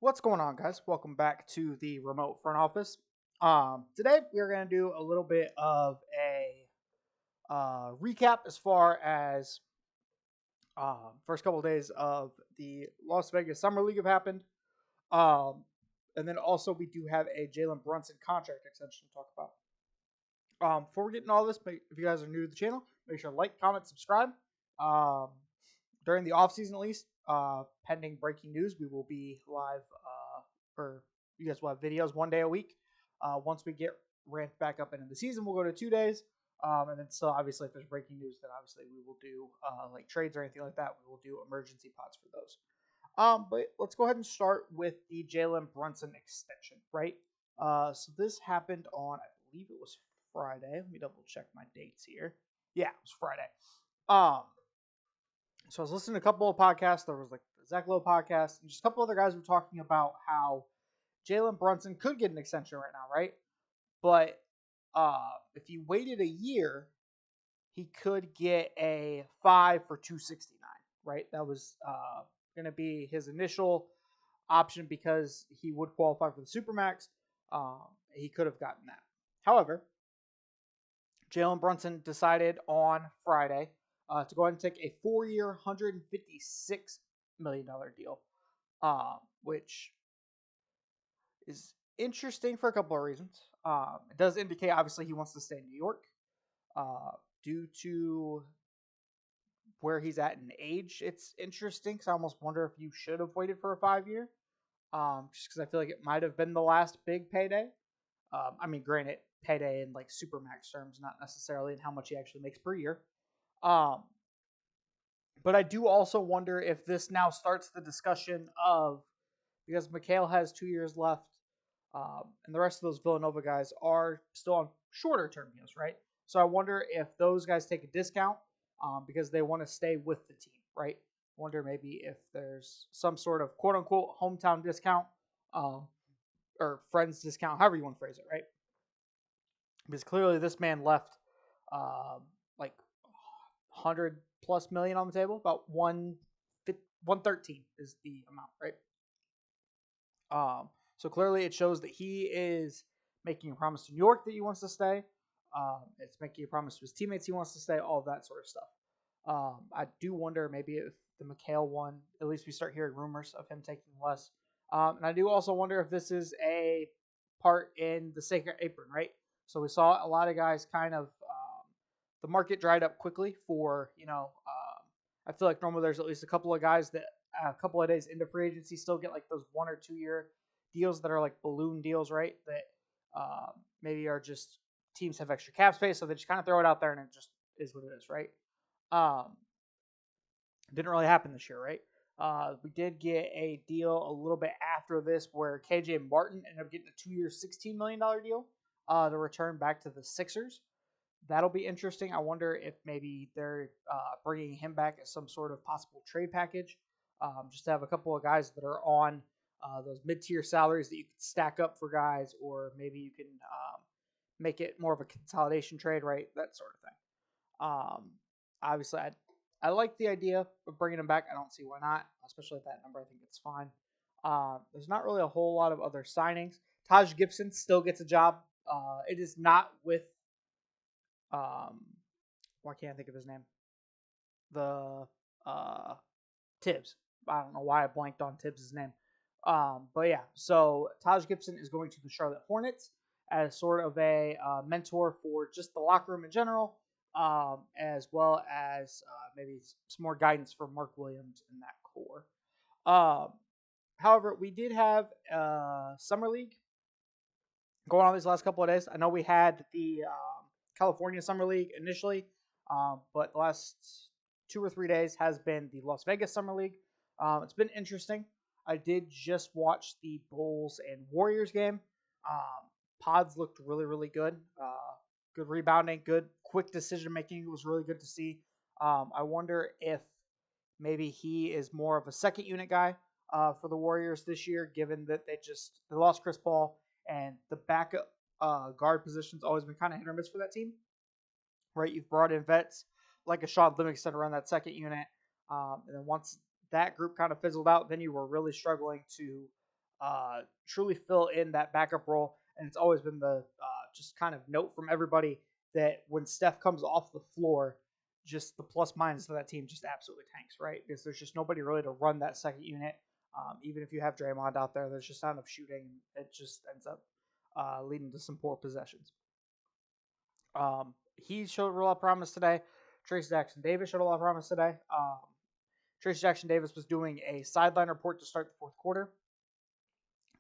What's going on, guys? Welcome back to the remote front office. Today we are going to do a little bit of a recap as far as first couple of days of the Las Vegas Summer League have happened, um, and then also we do have a Jalen Brunson contract extension to talk about. Before we get into all this, if you guys are new to the channel, make sure to like, comment, subscribe. Um, During the off season, at least, pending breaking news, we will be live, or you guys will have videos 1 day a week. Once we get ramped back up into the season, we'll go to 2 days. And then still, obviously, if there's breaking news, then obviously we will do like trades or anything like that. We will do emergency pods for those. But let's go ahead and start with the Jalen Brunson extension, right? So this happened on, I believe it was Friday. Let me double check my dates here. Yeah, it was Friday. So I was listening to a couple of podcasts. There was like the Zach Lowe podcast, and just a couple other guys were talking about how Jalen Brunson could get an extension right now, right? But if he waited a year, he could get a 5 for 269, right? That was going to be his initial option because he would qualify for the Supermax. He could have gotten that. However, Jalen Brunson decided on Friday to go ahead and take a 4-year, $156 million deal, which is interesting for a couple of reasons. It does indicate, obviously, he wants to stay in New York due to where he's at in age. It's interesting because I almost wonder if you should have waited for a 5-year, just because I feel like it might have been the last big payday. I mean, granted, payday in like Supermax terms, not necessarily in how much he actually makes per year. But I do also wonder if this now starts the discussion of, because Mikhail has 2 years left, and the rest of those Villanova guys are still on shorter term deals, right? So I wonder if those guys take a discount because they want to stay with the team, right? I wonder maybe if there's some sort of quote unquote hometown discount or friends discount, however you want to phrase it, right? Because clearly this man left like 100+ million on the table, about 113 is the amount, right? So clearly it shows that he is making a promise to New York that he wants to stay. It's making a promise to his teammates he wants to stay, all of that sort of stuff. I do wonder maybe if the Mikhail one, at least we start hearing rumors of him taking less. And I do also wonder if this is a part in the Sacred Apron, right? So we saw a lot of guys kind of, the market dried up quickly for, I feel like normally there's at least a couple of guys that a couple of days into free agency still get like those 1 or 2 year deals that are like balloon deals, right? That maybe are just teams have extra cap space, so they just kind of throw it out there and it just is what it is, right? Didn't really happen this year, right? We did get a deal a little bit after this where KJ Martin ended up getting a 2-year, $16 million deal to return back to the Sixers. That'll be interesting. I wonder if maybe they're bringing him back as some sort of possible trade package, just to have a couple of guys that are on those mid-tier salaries that you can stack up for guys, or maybe you can make it more of a consolidation trade, right? That sort of thing. Obviously, I like the idea of bringing him back. I don't see why not, especially at that number. I think it's fine. There's not really a whole lot of other signings. Taj Gibson still gets a job. It is not with why can't I think of his name? The Tibbs. I don't know why I blanked on Tibbs' name. But yeah, so Taj Gibson is going to the Charlotte Hornets as sort of a mentor for just the locker room in general, as well as maybe some more guidance for Mark Williams in that core. However, we did have Summer League going on these last couple of days. I know we had the California Summer League initially, but the last 2 or 3 days has been the Las Vegas Summer League. It's been interesting. I did just watch the Bulls and Warriors game. Pods looked really, really good. Good rebounding, good quick decision making. It was really good to see. I wonder if maybe he is more of a second unit guy for the Warriors this year, given that they lost Chris Paul, and the backup guard position's always been kind of hit or miss for that team, right? You've brought in vets like a Sean Livingston to run that second unit, and then once that group kind of fizzled out, then you were really struggling to truly fill in that backup role. And it's always been the just kind of note from everybody that when Steph comes off the floor, just the plus minus of that team just absolutely tanks, right? Because there's just nobody really to run that second unit. Even if you have Draymond out there, there's just not enough shooting. It just ends up leading to some poor possessions. He showed a lot of promise today. Trace Jackson Davis showed a lot of promise today. Trace Jackson Davis was doing a sideline report to start the fourth quarter,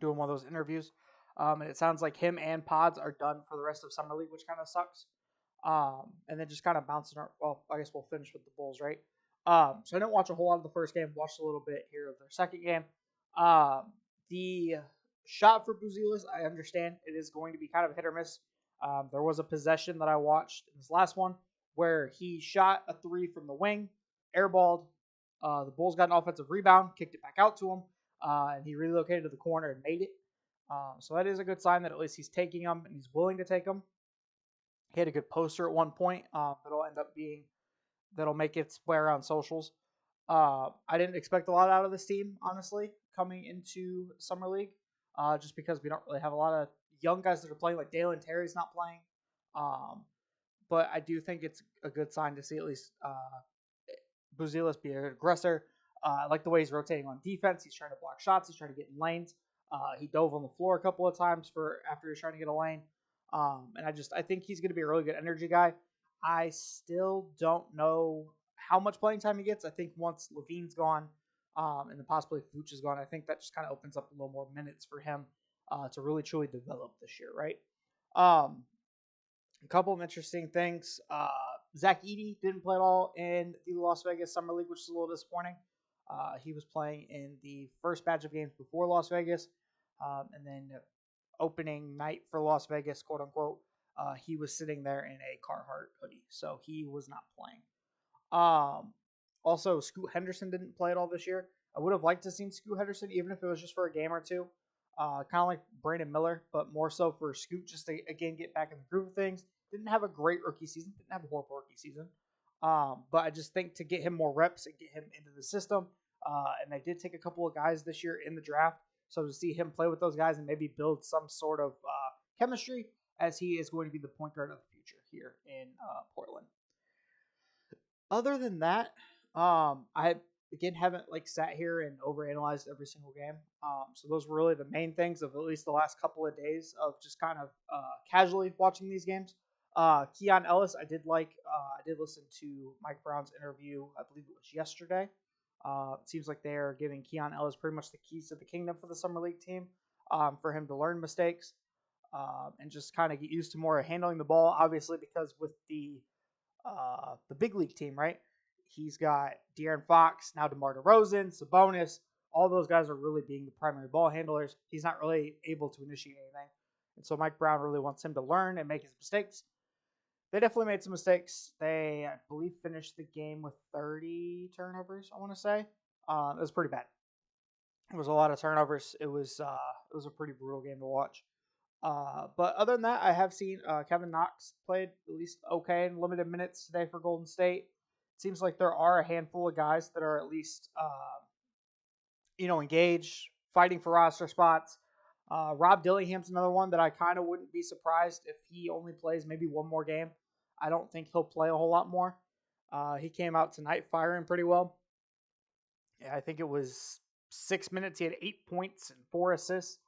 doing one of those interviews. And it sounds like him and Pods are done for the rest of Summer League, which kind of sucks. And then just kind of bouncing. Well, I guess we'll finish with the Bulls, right? So I didn't watch a whole lot of the first game. Watched a little bit here of their second game. The shot for Buzelis, I understand it is going to be kind of hit or miss. There was a possession that I watched in this last one where he shot a three from the wing, airballed. The Bulls got an offensive rebound, kicked it back out to him, and he relocated to the corner and made it. So that is a good sign that at least he's taking them and he's willing to take them. He had a good poster at one point that'll make its way around socials. I didn't expect a lot out of this team, honestly, coming into Summer League, just because we don't really have a lot of young guys that are playing. Like Dalen Terry's not playing, but I do think it's a good sign to see at least Buzelis be an aggressor. I like the way he's rotating on defense. He's trying to block shots. He's trying to get in lanes. He dove on the floor a couple of times after he was trying to get a lane. And I think he's going to be a really good energy guy. I still don't know how much playing time he gets. I think once Levine's gone, and then possibly Vooch is gone, I think that just kind of opens up a little more minutes for him to really truly develop this year, right? A couple of interesting things. Zach Edey didn't play at all in the Las Vegas Summer League, which is a little disappointing. He was playing in the first batch of games before Las Vegas, and then opening night for Las Vegas, quote unquote, he was sitting there in a Carhartt hoodie, so he was not playing. Also, Scoot Henderson didn't play at all this year. I would have liked to seen Scoot Henderson, even if it was just for a game or two. Kind of like Brandon Miller, but more so for Scoot, just to, again, get back in the groove of things. Didn't have a great rookie season. Didn't have a horrible rookie season. But I just think to get him more reps and get him into the system, and they did take a couple of guys this year in the draft. So to see him play with those guys and maybe build some sort of chemistry, as he is going to be the point guard of the future here in Portland. Other than that, I again haven't sat here and overanalyzed every single game. So those were really the main things of at least the last couple of days of just kind of casually watching these games. Keon Ellis, I did listen to Mike Brown's interview. I believe it was yesterday. It seems like they are giving Keon Ellis pretty much the keys to the kingdom for the Summer League team, for him to learn mistakes and just kind of get used to more handling the ball. Obviously, because with the big league team, right? He's got De'Aaron Fox, now DeMar DeRozan, Sabonis. All those guys are really being the primary ball handlers. He's not really able to initiate anything. And so Mike Brown really wants him to learn and make his mistakes. They definitely made some mistakes. They, I believe, finished the game with 30 turnovers, I want to say. It was pretty bad. It was a lot of turnovers. It was a pretty brutal game to watch. But other than that, I have seen Kevin Knox played at least okay in limited minutes today for Golden State. It seems like there are a handful of guys that are at least, engaged, fighting for roster spots. Rob Dillingham's another one that I kind of wouldn't be surprised if he only plays maybe one more game. I don't think he'll play a whole lot more. He came out tonight firing pretty well. Yeah, I think it was 6 minutes. He had 8 points and 4 assists.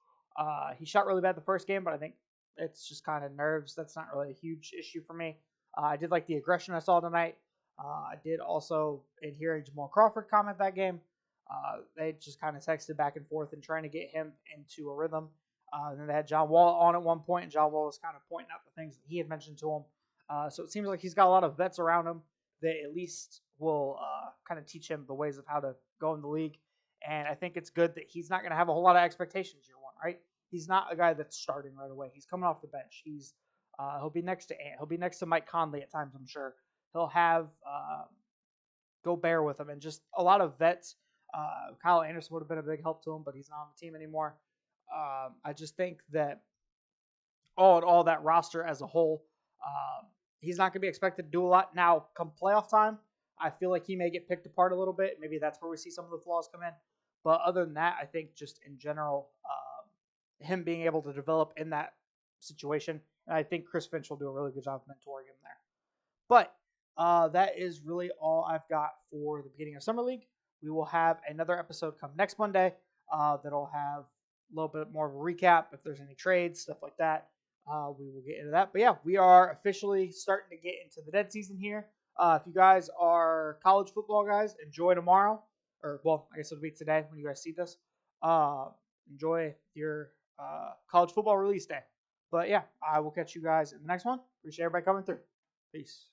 He shot really bad the first game, but I think it's just kind of nerves. That's not really a huge issue for me. I did like the aggression I saw tonight. I did also, in hearing Jamal Crawford comment that game, they just kind of texted back and forth and trying to get him into a rhythm. And then they had John Wall on at one point, and John Wall was kind of pointing out the things that he had mentioned to him. So it seems like he's got a lot of vets around him that at least will kind of teach him the ways of how to go in the league. And I think it's good that he's not going to have a whole lot of expectations year one, right? He's not a guy that's starting right away. He's coming off the bench. He'll be next to Ant. He'll be next to Mike Conley at times, I'm sure. He'll have Gobert with him, and just a lot of vets. Kyle Anderson would have been a big help to him, but he's not on the team anymore. I just think that all in all, that roster as a whole, he's not going to be expected to do a lot. Now, come playoff time, I feel like he may get picked apart a little bit. Maybe that's where we see some of the flaws come in. But other than that, I think just in general, him being able to develop in that situation. And I think Chris Finch will do a really good job of mentoring him there. But that is really all I've got for the beginning of Summer League. We will have another episode come next Monday that'll have a little bit more of a recap if there's any trades, stuff like that. We will get into that. But yeah, we are officially starting to get into the dead season here. If you guys are college football guys, enjoy tomorrow. Or, well, I guess it'll be today when you guys see this. Enjoy your college football release day. But yeah, I will catch you guys in the next one. Appreciate everybody coming through. Peace.